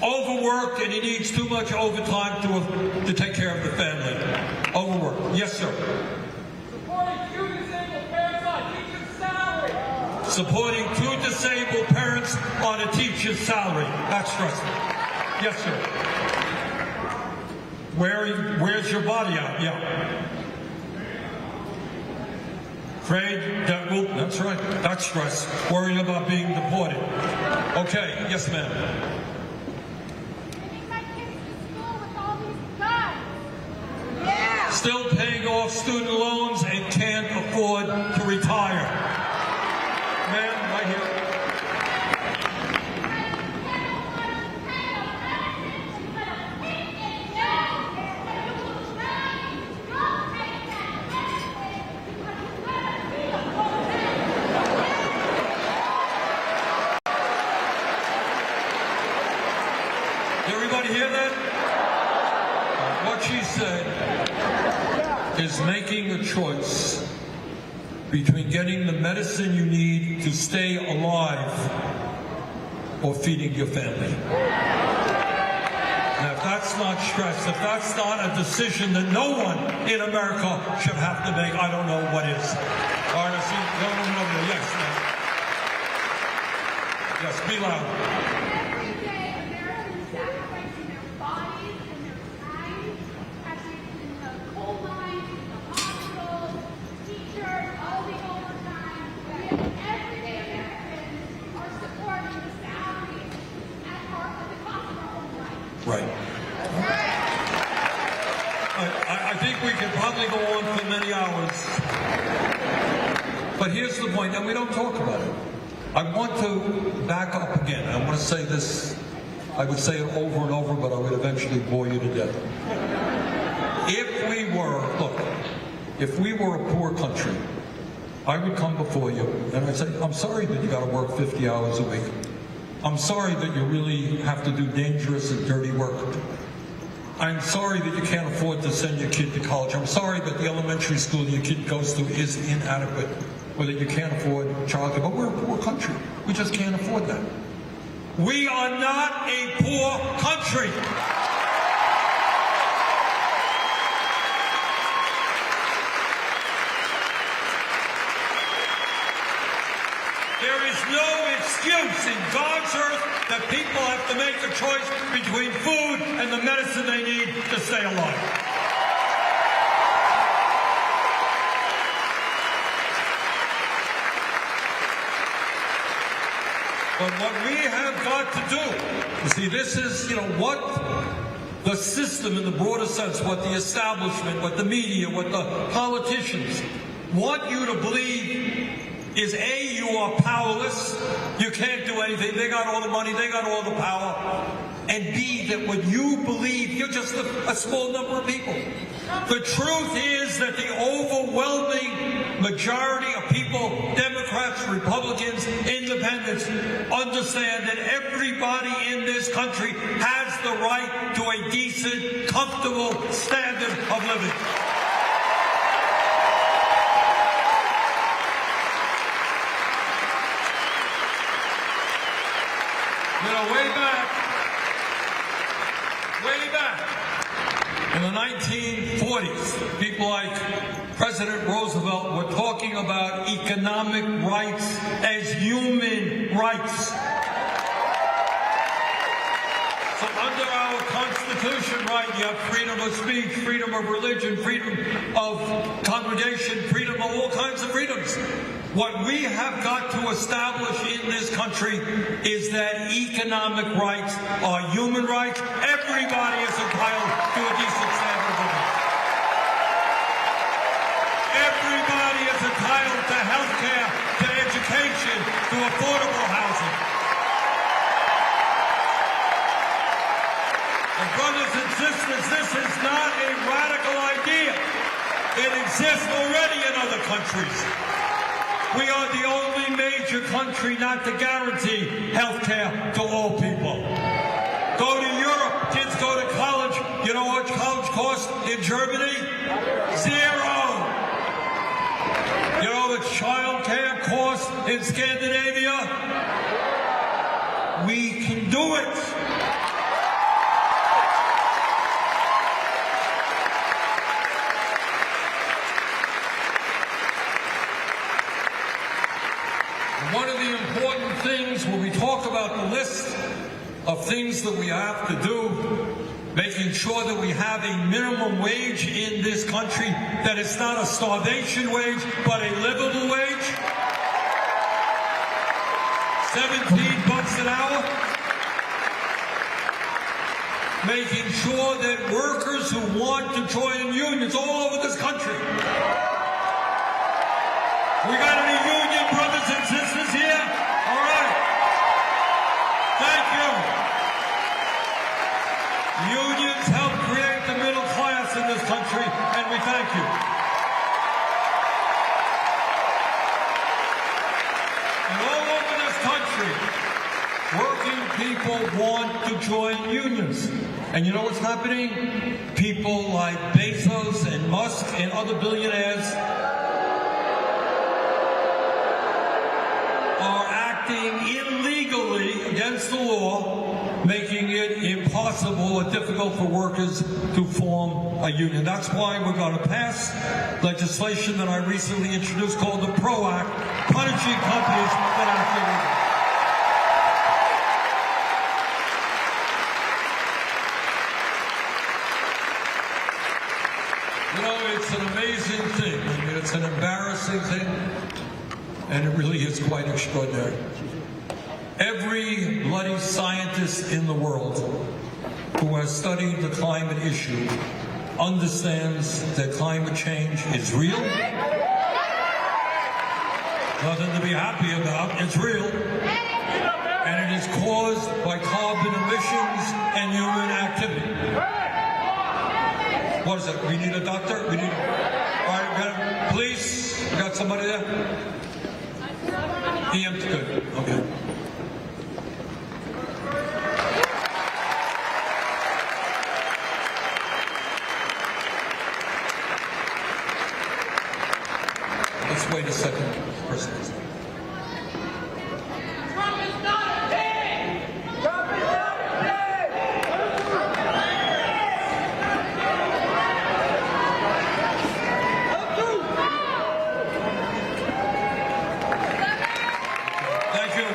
Overworked, and he needs too much overtime to take care of the family. Overworked. Yes, sir. Supporting two disabled parents on a teacher's salary. That's stressful. Yes, sir. Where's your body at? Yeah. Afraid that will, that's right. That's stress. Worrying about being deported. Okay. Yes, ma'am. Taking my kids to school with all these guns. Yeah. Still paying off student loans and can't afford to retire. Ma'am, right here. Everybody hear that? What she said is making a choice between getting the medicine you need to stay alive or feeding your family. Now, if that's not stress, if that's not a decision that no one in America should have to make, I don't know what is. All right, I see. No, yes, ma'am. Yes, be loud. Every day, Americans sacrificing their bodies and their time, actually in the coal mines, in the hospitals, teachers, all the overtime. Everyday Americans are supporting the salaries as part of the cost of our own life. Right. I think we could probably go on for many hours. But here's the point, and we don't talk about it. I want to back up again. I want to say this. I would say it over and over, but I would eventually bore you to death. If we were a poor country, I would come before you and I'd say, I'm sorry that you got to work 50 hours a week. I'm sorry that you really have to do dangerous and dirty work. I'm sorry that you can't afford to send your kid to college. I'm sorry that the elementary school your kid goes to is inadequate, or that you can't afford childcare. But we're a poor country. We just can't afford that. We are not a poor country. There is no excuse in God's earth that people have to make a choice between food and the medicine they need to stay alive. But what we have got to do, you see, this is, what the system in the broader sense, what the establishment, what the media, what the politicians want you to believe is A, you are powerless, you can't do anything, they got all the money, they got all the power, and B, that what you believe, you're just a small number of people. The truth is that the overwhelming majority of people, Democrats, Republicans, Independents, understand that everybody in this country has the right to a decent, comfortable standard of living. Way back in the 1940s, people like President Roosevelt were talking about economic rights as human rights. So under our Constitution, right, you have freedom of speech, freedom of religion, freedom of congregation, freedom of all kinds of freedoms. What we have got to establish in this country is that economic rights are human rights. Everybody is entitled to a decent standard of living. Everybody is entitled to health care, to education, to affordable housing. And brothers and sisters, this is not a radical idea. It exists already in other countries. We are the only major country not to guarantee health care to all people. Go to Europe, kids go to college. You know what college costs in Germany? Zero. You know what child care costs in Scandinavia? We can do it. One of the important things when we talk about the list of things that we have to do, making sure that we have a minimum wage in this country, that it's not a starvation wage, but a livable wage. $17 an hour. Making sure that workers who want to join unions all over this country. We got any union brothers and sisters here? All right. Thank you. Unions help create the middle class in this country, and we thank you. And all over this country, working people want to join unions. And you know what's happening? People like Bezos and Musk and other billionaires are acting illegally against the law, making it impossible or difficult for workers to form a union. That's why we're going to pass legislation that I recently introduced called the PRO Act, punishing companies that act illegally. You know, it's an amazing thing. I mean, it's an embarrassing thing. And it really is quite extraordinary. Every bloody scientist in the world who has studied the climate issue understands that climate change is real. Nothing to be happy about. It's real. And it is caused by carbon emissions and human activity. What is it? We need a doctor? We need... All right, we got police? We got somebody there? EM's good. Okay. Let's wait a second. Person. Trump is not a pig! Trump is not a pig! Thank you.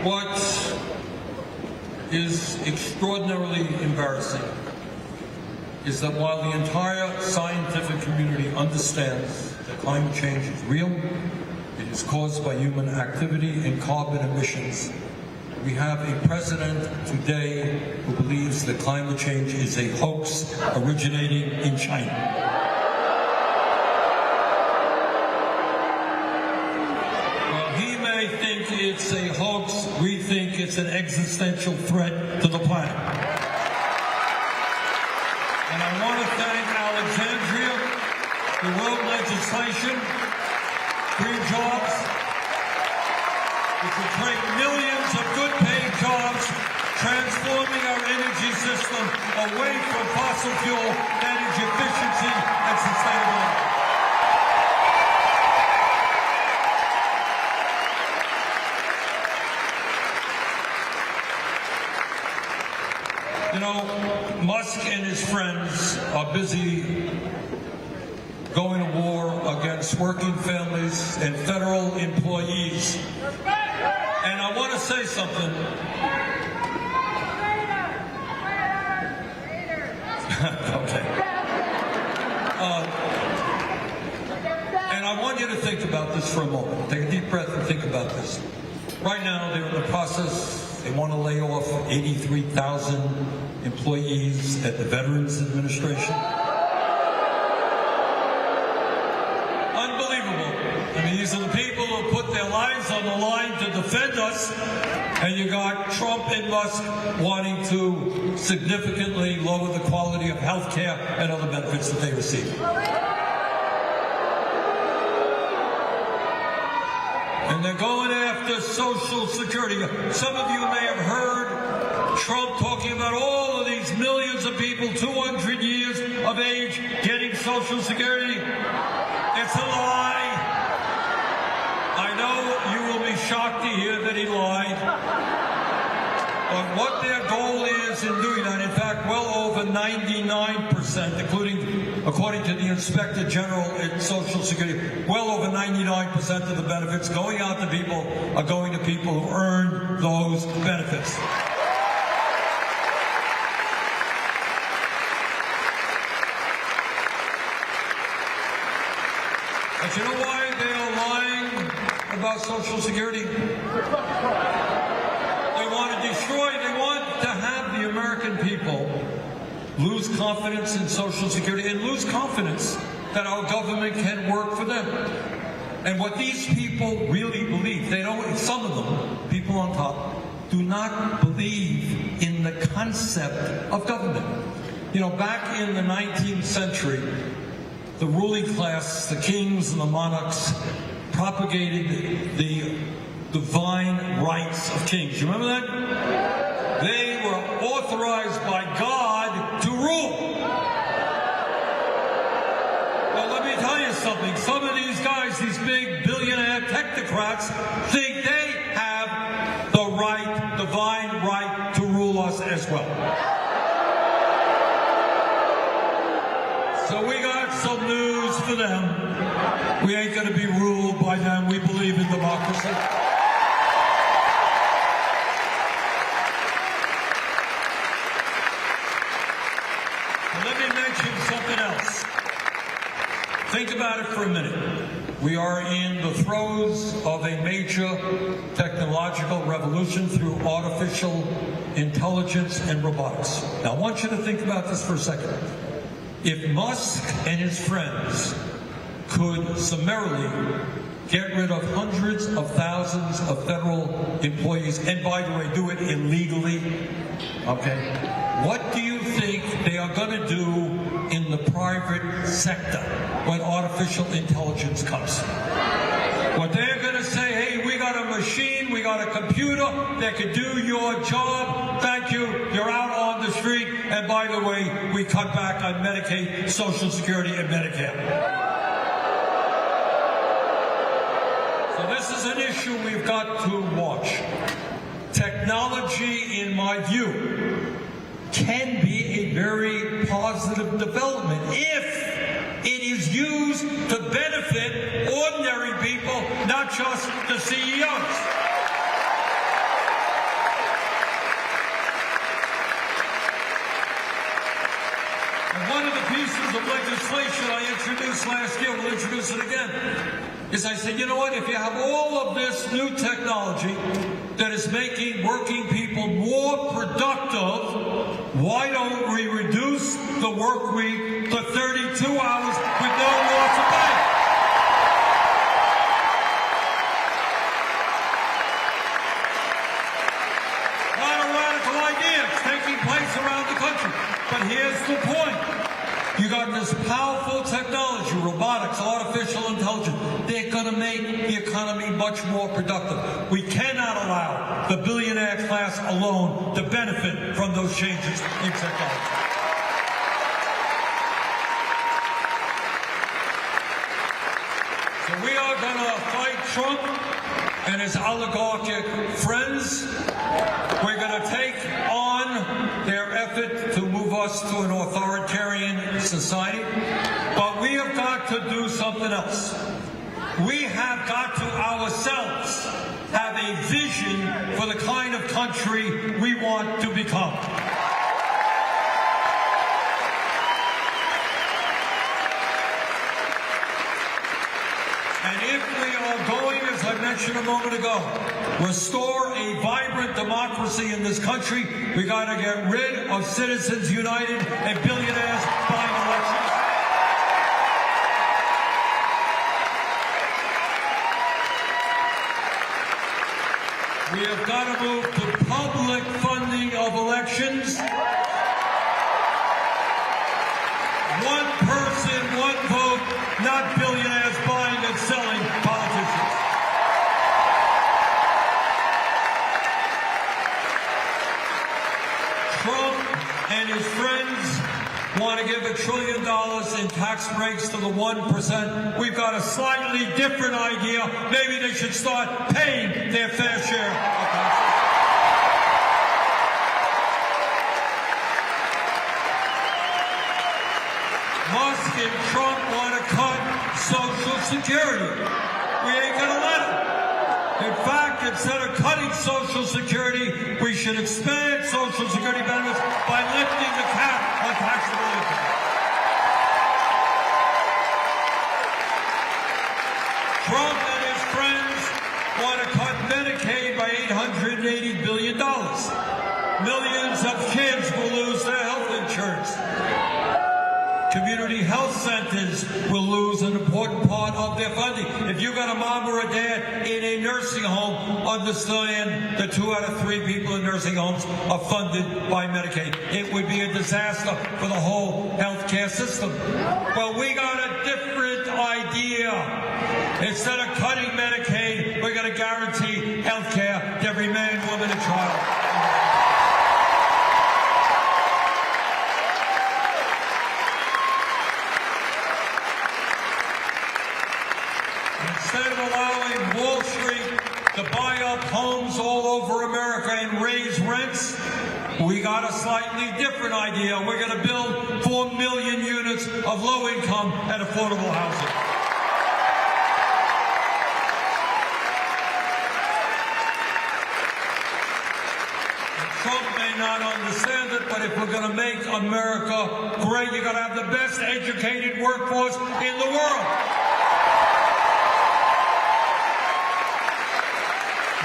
What is extraordinarily embarrassing is that while the entire scientific community understands that climate change is real, it is caused by human activity and carbon emissions, we have a president today who believes that climate change is a hoax originating in China. It's a hoax. We think it's an existential threat to the planet. And I want to thank Alexandria, the world legislation, green jobs, which will create millions of good paid jobs, transforming our energy system away from fossil fuel, energy efficiency, and sustainability. You know, Musk and his friends are busy going to war against working families and federal employees. And I want to say something. Okay. And I want you to think about this for a moment. Take a deep breath and think about this. Right now, they're in the process, they want to lay off 83,000 employees at the Veterans Administration. Unbelievable. I mean, these are the people who put their lives on the line to defend us, and you got Trump and Musk wanting to significantly lower the quality of health care and other benefits that they receive. And they're going after Social Security. Some of you may have heard Trump talking about all of these millions of people, 200 years of age, getting Social Security. It's a lie. I know you will be shocked to hear that he lied. But what their goal is in doing that, in fact, well over 99%, according to the Inspector General at Social Security, well over 99% of the benefits going out to people are going to people who earn those benefits. But you know why they are lying about Social Security? They want to destroy, they want to have the American people lose confidence in Social Security and lose confidence that our government can work for them. And what these people really believe, they don't, some of them, people on top, do not believe in the concept of government. You know, back in the 19th century, the ruling class, the kings and the monarchs, propagated the divine rights of kings. You remember that? They were authorized by God to rule. Well, let me tell you something. Some of these guys, these big billionaire technocrats, think they have the right, divine right to rule us as well. So we got some news for them. We ain't going to be ruled by them. We believe in democracy. Let me mention something else. Think about it for a minute. We are in the throes of a major technological revolution through artificial intelligence and robotics. Now, I want you to think about this for a second. If Musk and his friends could summarily get rid of hundreds of thousands of federal employees, and by the way, do it illegally, okay, what do you think they are going to do in the private sector when artificial intelligence comes? What they're going to say, hey, we got a machine, we got a computer that can do your job, thank you, you're out on the street, and by the way, we cut back on Medicaid, Social Security, and Medicare. So this is an issue we've got to watch. Technology, in my view, can be a very positive development if it is used to benefit ordinary people, not just the CEOs. And one of the pieces of legislation I introduced last year, we'll introduce it again, is I said, you know what, if you have all of this new technology that is making working people more productive, why don't we reduce the work week to 32 hours with no loss of pay? A lot of radical ideas taking place around the country. But here's the point. You got this powerful technology, robotics, artificial intelligence. They're going to make the economy much more productive. We cannot allow the billionaire class alone to benefit from those changes in technology. So we are going to fight Trump and his oligarchic friends. We're going to take on their effort to move us to an authoritarian society. But we have got to else. We have got to ourselves have a vision for the kind of country we want to become. And if we are going, as I mentioned a moment ago, restore a vibrant democracy in this country, we got to get rid of Citizens United and billionaires buying elections. We have got to move to public funding of elections. One person, one vote, not billionaires buying and selling politicians. Trump and his friends want to give $1 trillion in tax breaks to the 1%. We've got a slightly different idea. Maybe they should start paying their fair share of taxes. Musk and Trump want to cut Social Security. We ain't going to let it. In fact, instead of cutting Social Security, we should expand Social Security benefits by lifting the cap on taxable income. Trump and his friends want to cut Medicaid by $880 billion. Millions of kids will lose their health insurance. Community health centers will lose an important part of their funding. If you've got a mom or a dad in a nursing home, understand that 2 out of 3 people in nursing homes are funded by Medicaid. It would be a disaster for the whole healthcare system. Well, we got a different idea. Instead of cutting Medicaid, we're going to guarantee healthcare to every man, woman, and child. Instead of allowing Wall Street to buy up homes all over America and raise rents, we got a slightly different idea. We're going to build 4 million units of low-income and affordable housing. Trump may not understand it, but if we're going to make America great, you got to have the best educated workforce in the world.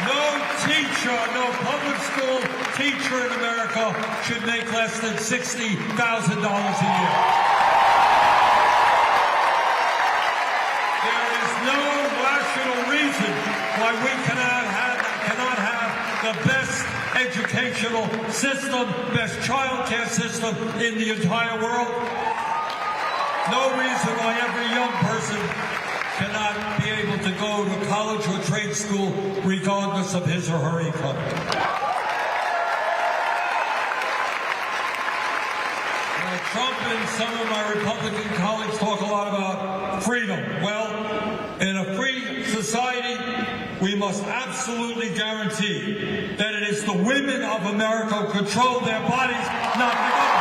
No teacher, no public school teacher in America should make less than $60,000 a year. There is no rational reason why we cannot have the best educational system, best child care system in the entire world. No reason why every young person cannot be able to go to college or trade school regardless of his or her income. Now, Trump and some of my Republican colleagues talk a lot about freedom. Well, in a free society, we must absolutely guarantee that it is the women of America who control their bodies, not the government.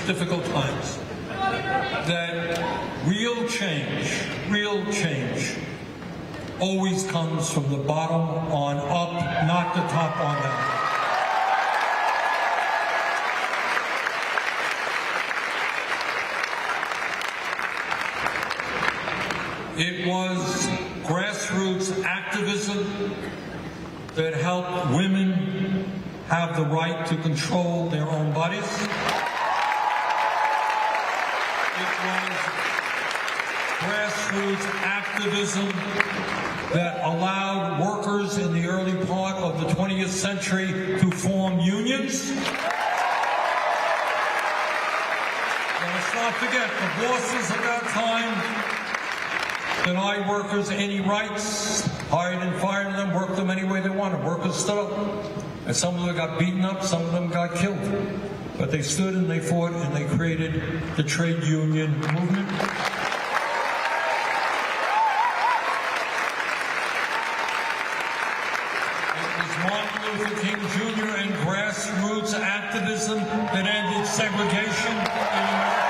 Difficult times, that real change always comes from the bottom on up, not the top on down. It was grassroots activism that helped women have the right to control their own bodies. It was grassroots activism that allowed workers in the early part of the 20th century to form unions. And let's not forget, the bosses at that time denied workers any rights. hired and fired them, worked them any way they wanted. Workers stood up, and some of them got beaten up, some of them got killed. But they stood and they fought and they created the trade union movement. It was Martin Luther King Jr. and grassroots activism that ended segregation in America.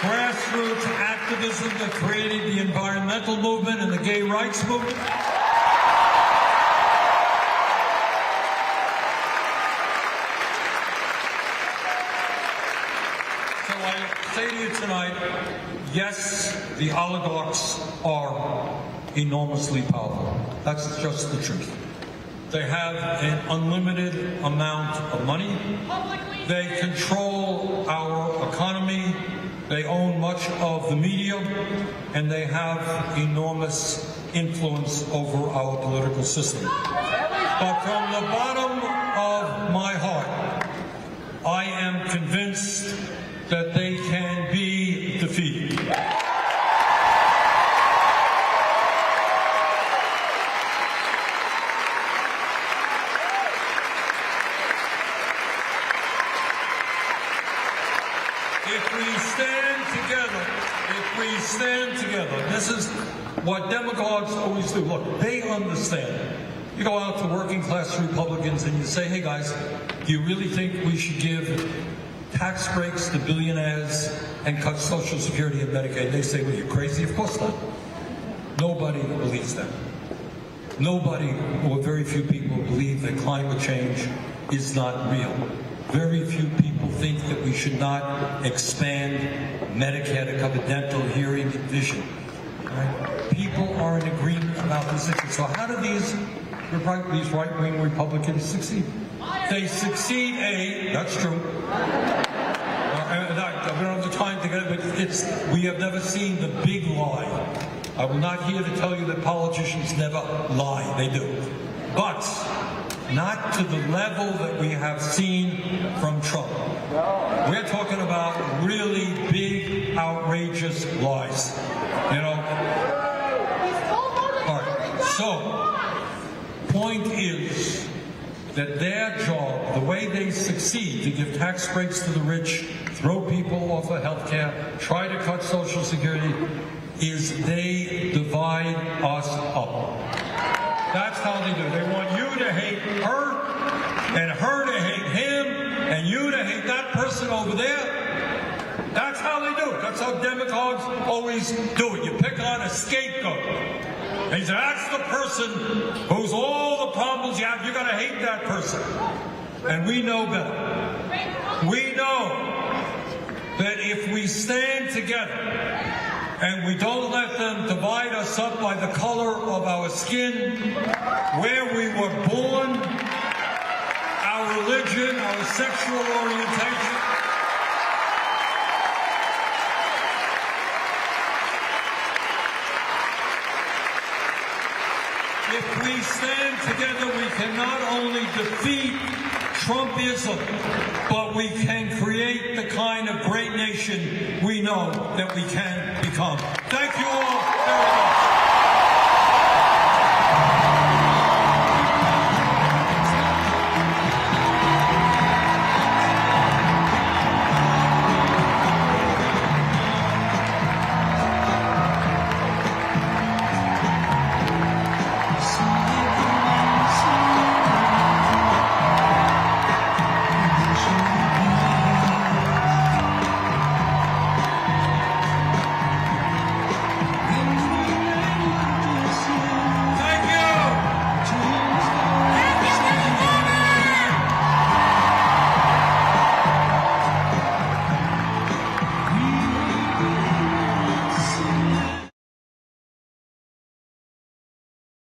Grassroots activism that created the environmental movement and the gay rights movement. So I say to you tonight, yes, the oligarchs are enormously powerful. That's just the truth. They have an unlimited amount of money. They control our economy. They own much of the media, and they have enormous influence over our political system. But from the bottom of my heart, I am convinced that they can be defeated. If we stand together, this is what demagogues always do. Look, they understand. You go out to working class Republicans and you say, hey guys, do you really think we should give tax breaks to billionaires and cut Social Security and Medicaid? They say, well, you're crazy? Of course not. Nobody believes that. Nobody, or very few people, believe that climate change is not real. Very few people think that we should not expand Medicare to cover dental, hearing, and vision. Right? People are in agreement about this issue. So how do these right-wing Republicans succeed? They succeed, that's true. We don't have the time to get it, but we have never seen the big lie. I will not here to tell you that politicians never lie. They do. But not to the level that we have seen from Trump. We're talking about really big, outrageous lies. You know? All right. So, point is that their job, the way they succeed to give tax breaks to the rich, throw people off of health care, try to cut Social Security, is they divide us up. That's how they do it. They want you to hate her, and her to hate him, and you to hate that person over there. That's how they do it. That's how demagogues always do it. You pick on a scapegoat. And you say, that's the person who's all the problems you have. You're going to hate that person. And we know better. We know that if we stand together and we don't let them divide us up by the color of our skin, where we were born, our religion, our sexual orientation. If we stand together, we can not only defeat Trumpism, but we can create the kind of great nation we know that we can become. Thank you all very much.